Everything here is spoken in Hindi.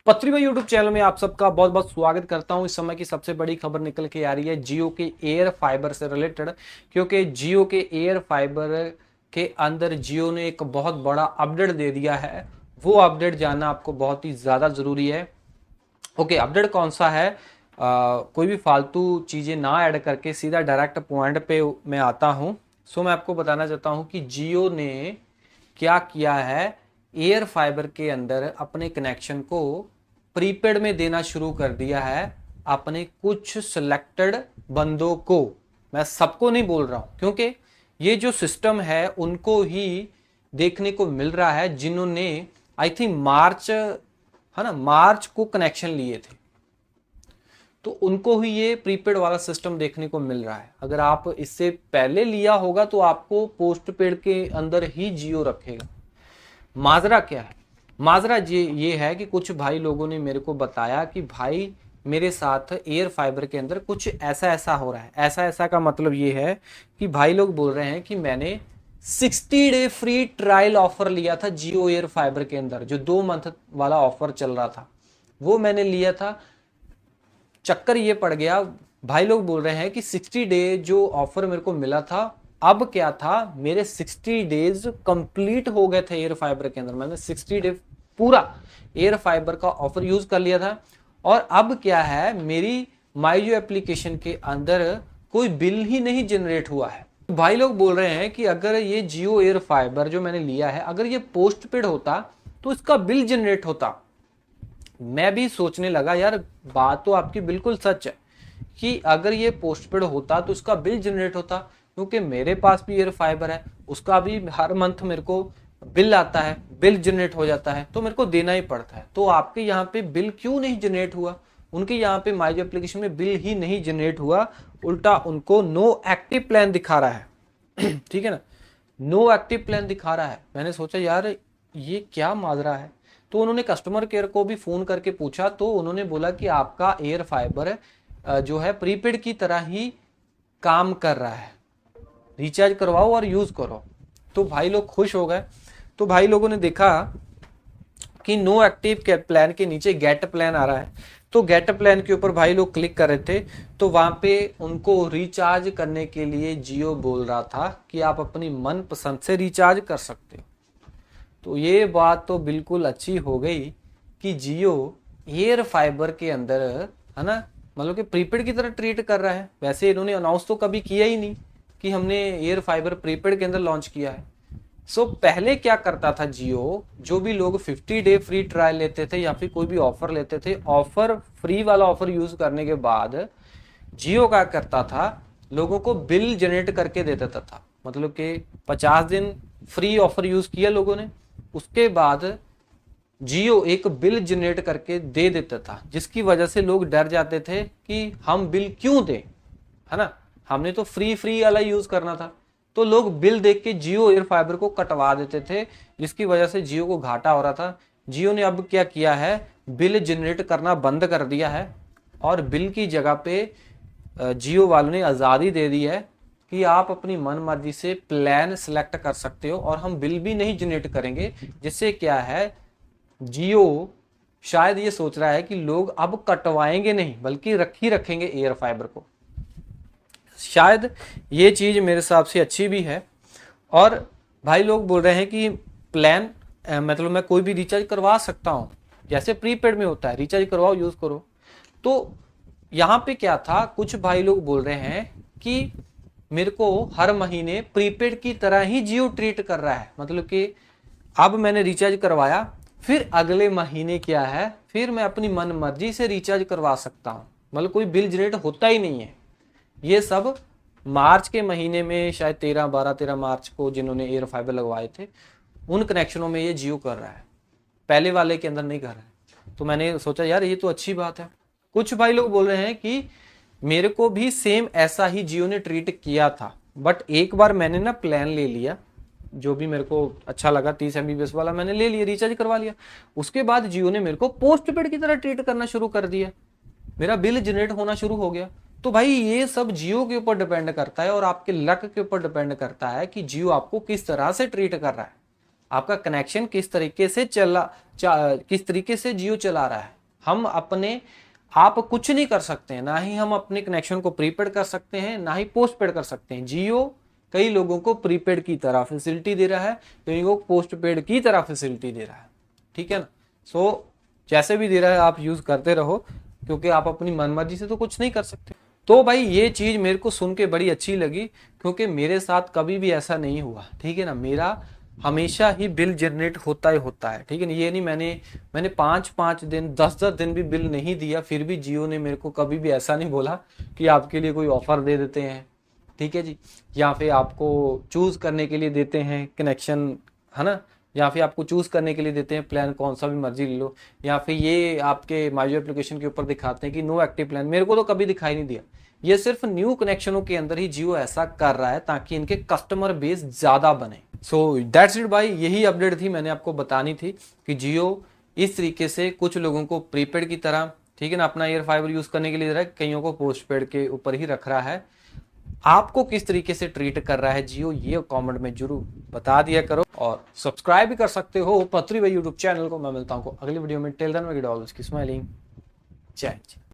पत्री भाई यूट्यूब चैनल में आप सबका बहुत बहुत स्वागत करता हूं। इस समय की सबसे बड़ी खबर निकल के आ रही है जियो के एयर फाइबर से रिलेटेड, क्योंकि जियो के एयर फाइबर के अंदर जियो ने एक बहुत बड़ा अपडेट दे दिया है। वो अपडेट जानना आपको बहुत ही ज़्यादा ज़रूरी है। ओके, अपडेट कौन सा है? कोई भी फालतू चीज़ें ना ऐड करके सीधा डायरेक्ट पॉइंट पे मैं आता हूँ। सो मैं आपको बताना चाहता हूँ कि जियो ने क्या किया है। एयर फाइबर के अंदर अपने कनेक्शन को प्रीपेड में देना शुरू कर दिया है अपने कुछ सिलेक्टेड बंदों को। मैं सबको नहीं बोल रहा हूं, क्योंकि ये जो सिस्टम है उनको ही देखने को मिल रहा है जिन्होंने आई थिंक मार्च, है ना, मार्च को कनेक्शन लिए थे, तो उनको ही ये प्रीपेड वाला सिस्टम देखने को मिल रहा है। अगर आप इससे पहले लिया होगा तो आपको पोस्ट पेड के अंदर ही जियो रखेगा। माजरा क्या है? माजरा ये है कि कुछ भाई लोगों ने मेरे को बताया कि भाई मेरे साथ एयर फाइबर के अंदर कुछ ऐसा ऐसा हो रहा है। ऐसा ऐसा का मतलब ये है कि भाई लोग बोल रहे हैं कि मैंने 60 डे फ्री ट्रायल ऑफर लिया था जियो एयर फाइबर के अंदर, जो 2 मंथ वाला ऑफर चल रहा था वो मैंने लिया था। चक्कर ये पड़ गया, भाई लोग बोल रहे हैं कि 60 डे जो ऑफर मेरे को मिला था, अब क्या था, मेरे 60 डेज कंप्लीट हो गए थे एयर फाइबर के अंदर। मैंने 60 डे पूरा एयर फाइबर का ऑफर यूज कर लिया था। और अब क्या है, मेरी माई जियो एप्लीकेशन के अंदर कोई बिल ही नहीं जनरेट हुआ है। भाई लोग बोल रहे हैं कि अगर ये जियो एयर फाइबर जो मैंने लिया है, अगर ये पोस्ट पेड होता तो इसका बिल जनरेट होता। मैं भी सोचने लगा, यार बात तो आपकी बिल्कुल सच है कि अगर ये पोस्टपेड होता तो उसका बिल जनरेट होता, क्योंकि मेरे पास भी एयर फाइबर है, उसका भी हर मंथ मेरे को बिल आता है, बिल जनरेट हो जाता है, तो मेरे को देना ही पड़ता है। तो आपके यहाँ पे बिल क्यों नहीं जनरेट हुआ? उनके यहाँ पे माई जियो एप्लीकेशन में बिल ही नहीं जनरेट हुआ, उल्टा उनको नो एक्टिव प्लान दिखा रहा है। ठीक है ना, नो एक्टिव प्लान दिखा रहा है। मैंने सोचा यार ये क्या माजरा है। तो उन्होंने कस्टमर केयर को भी फ़ोन करके पूछा, तो उन्होंने बोला कि आपका एयर फाइबर जो है प्रीपेड की तरह ही काम कर रहा है, रिचार्ज करवाओ और यूज़ करो। तो भाई लोग खुश हो गए। तो भाई लोगों ने देखा कि नो एक्टिव प्लान के नीचे गेट प्लान आ रहा है, तो गेट प्लान के ऊपर भाई लोग क्लिक कर रहे थे, तो वहाँ पे उनको रिचार्ज करने के लिए जियो बोल रहा था कि आप अपनी मन पसंद से रिचार्ज कर सकते हो। तो ये बात तो बिल्कुल अच्छी हो गई कि जियो एयर फाइबर के अंदर, है ना, मतलब कि प्रीपेड की तरह ट्रीट कर रहा है। वैसे इन्होंने अनाउंस तो कभी किया ही नहीं कि हमने एयर फाइबर प्रीपेड के अंदर लॉन्च किया है। सो पहले क्या करता था जियो, जो भी लोग 50 डे फ्री ट्रायल लेते थे या फिर कोई भी ऑफर लेते थे, ऑफर फ्री वाला ऑफर यूज करने के बाद जियो क्या करता था, लोगों को बिल जनरेट करके दे देता था। मतलब कि 50 दिन फ्री ऑफर यूज किया लोगों ने, उसके बाद जियो एक बिल जनरेट करके दे देता था, जिसकी वजह से लोग डर जाते थे कि हम बिल क्यों दें, है ना, हमने तो फ्री फ्री वाला यूज करना था। तो लोग बिल देख के जियो एयर फाइबर को कटवा देते थे, जिसकी वजह से जियो को घाटा हो रहा था। जियो ने अब क्या किया है, बिल जनरेट करना बंद कर दिया है, और बिल की जगह पे जियो वालों ने आज़ादी दे दी है कि आप अपनी मन मर्जी से प्लान सिलेक्ट कर सकते हो और हम बिल भी नहीं जनरेट करेंगे। जिससे क्या है, जियो शायद ये सोच रहा है कि लोग अब कटवाएंगे नहीं बल्कि रख ही रखेंगे एयर फाइबर को। शायद ये चीज़ मेरे हिसाब से अच्छी भी है। और भाई लोग बोल रहे हैं कि प्लान मतलब मैं कोई भी रिचार्ज करवा सकता हूँ, जैसे प्रीपेड में होता है, रिचार्ज करवाओ यूज़ करो। तो यहाँ पे क्या था, कुछ भाई लोग बोल रहे हैं कि मेरे को हर महीने प्रीपेड की तरह ही जियो ट्रीट कर रहा है। मतलब कि अब मैंने रिचार्ज करवाया, फिर अगले महीने क्या है, फिर मैं अपनी मन मर्जी से रिचार्ज करवा सकता हूँ, मतलब कोई बिल जनरेट होता ही नहीं है। ये सब मार्च के महीने में, शायद 13 मार्च को जिन्होंने एयर फाइबर लगवाए थे उन कनेक्शनों में ये जियो कर रहा है, पहले वाले के अंदर नहीं कर रहा है। तो मैंने सोचा यार ये तो अच्छी बात है। कुछ भाई लोग बोल रहे हैं कि मेरे को भी सेम ऐसा ही जियो ने ट्रीट किया था, बट एक बार मैंने ना प्लान ले लिया, जो भी मेरे को अच्छा लगा, 30 MB वाला मैंने ले लिया, रिचार्ज करवा लिया। उसके बाद जियो ने मेरे को पोस्ट पेड की तरह ट्रीट करना शुरू कर दिया, मेरा बिल जनरेट होना शुरू हो गया। तो भाई ये सब जियो के ऊपर डिपेंड करता है और आपके लक के ऊपर डिपेंड करता है कि जियो आपको किस तरह से ट्रीट कर रहा है। आपका कनेक्शन किस तरीके से किस तरीके से जियो चला रहा है। आप कुछ नहीं कर सकते हैं, ना ही हम अपने कनेक्शन को प्रीपेड कर सकते हैं, ना ही पोस्ट पेड कर सकते हैं। जियो कई लोगों को प्रीपेड की तरह फैसिलिटी दे रहा है, कई लोगों को पोस्ट पेड की तरह फैसिलिटी दे रहा है, ठीक है ना। सो जैसे भी दे रहा है आप यूज करते रहो, क्योंकि आप अपनी मनमर्जी से तो कुछ नहीं कर सकते। तो भाई ये चीज मेरे को सुन के बड़ी अच्छी लगी, क्योंकि मेरे साथ कभी भी ऐसा नहीं हुआ, ठीक है ना। मेरा हमेशा ही बिल जनरेट होता ही होता है, ठीक है ना। ये नहीं मैंने 5-5 दिन 10-10 दिन भी बिल नहीं दिया, फिर भी जियो ने मेरे को कभी भी ऐसा नहीं बोला कि आपके लिए कोई ऑफर दे देते हैं, ठीक है जी, या फिर आपको चूज करने के लिए देते हैं कनेक्शन, है ना, या फिर आपको चूज करने के लिए देते हैं प्लान, कौन सा भी मर्जी ले लो, या फिर ये आपके माइजो एप्लीकेशन के ऊपर दिखाते हैं कि नो एक्टिव प्लान। मेरे को तो कभी दिखाई नहीं दिया। ये सिर्फ न्यू कनेक्शनों के अंदर ही जियो ऐसा कर रहा है ताकि इनके कस्टमर बेस ज्यादा बने। सो दैट्स इट भाई, यही अपडेट थी, मैंने आपको बतानी थी कि जियो इस तरीके से कुछ लोगों को प्रीपेड की तरह, ठीक है ना, अपना एयर फाइबर यूज करने के लिए दे रहा है, कईयों को पोस्ट पेड के ऊपर ही रख रहा है। आपको किस तरीके से ट्रीट कर रहा है जियो, ये कमेंट में जरूर बता दिया करो, और सब्सक्राइब भी कर सकते हो पत्री भाई यूट्यूब चैनल को। मैं मिलता हूँ अगली वीडियो में। Till then we always keep smiling. जय हिंद।